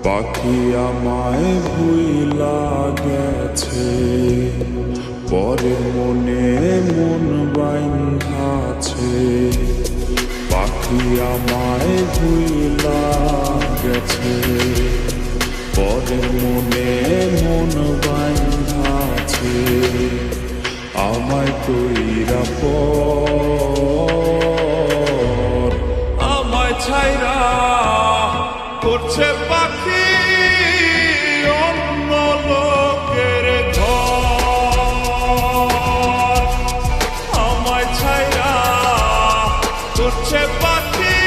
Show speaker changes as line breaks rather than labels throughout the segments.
পাখি আমায় ভুইলা গেছে, পরের মনে মন বাইন্ধাছে। পাখি আমায় ভুইলা গেছে, পরের মনে মন বাইন্ধাছে। আমায় কইরা পর
আমায় ছাইরা করছে পাখি অন্য লোকের ঘর। আমায় ছাইরা করছে পাখি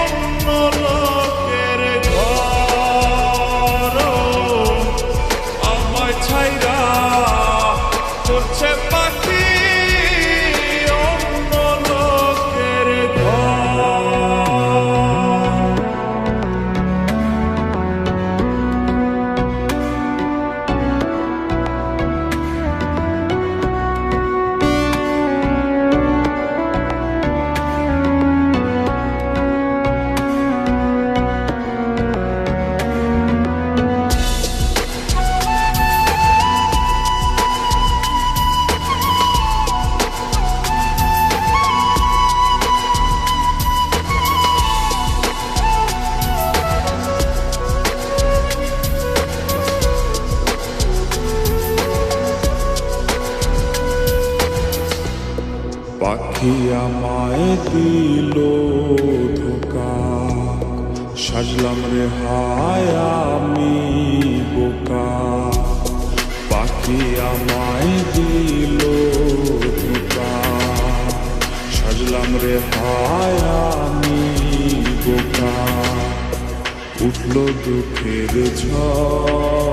অন্য লোকের ঘর। আমায় ছাইরা করছে পাখি অন্য লোকের ঘর।
পাখি আমায় দিল ধোকা, সাজলাম রে হায় আমি বোকা। পাখি আমায় দিল ধোকা, সাজলাম রে হায় আমি বোকা। উঠল দুঃখের ঝড়,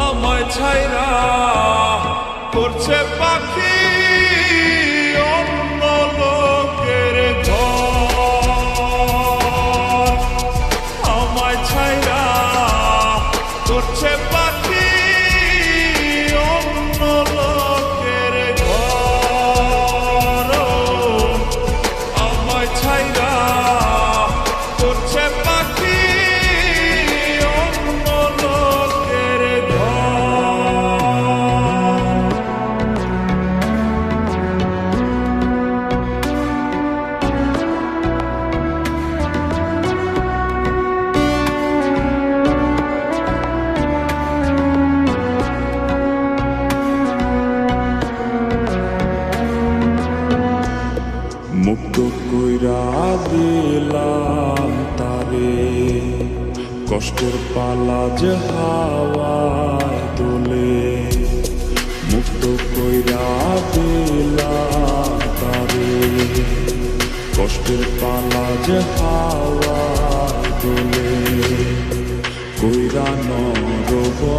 আমায় ছাইরা করছে পাখি অন্য লোকের ঘর। আমায় ছাইরা করছে পাখি অন্য লোকের ঘর। আমায় ছাইরা করছে পাখি অন্য লোকের ঘর।
মুক্ত কইরা দিলাম তারে, কষ্টের পালা যে হাওয়ায় দোলে। মুক্ত কইরা দিলাম তারে, কষ্টের পালা যে হাওয়ায় দোলে। কইরা নরবর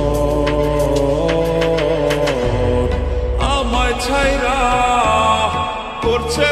আমায় ছাইরা করছে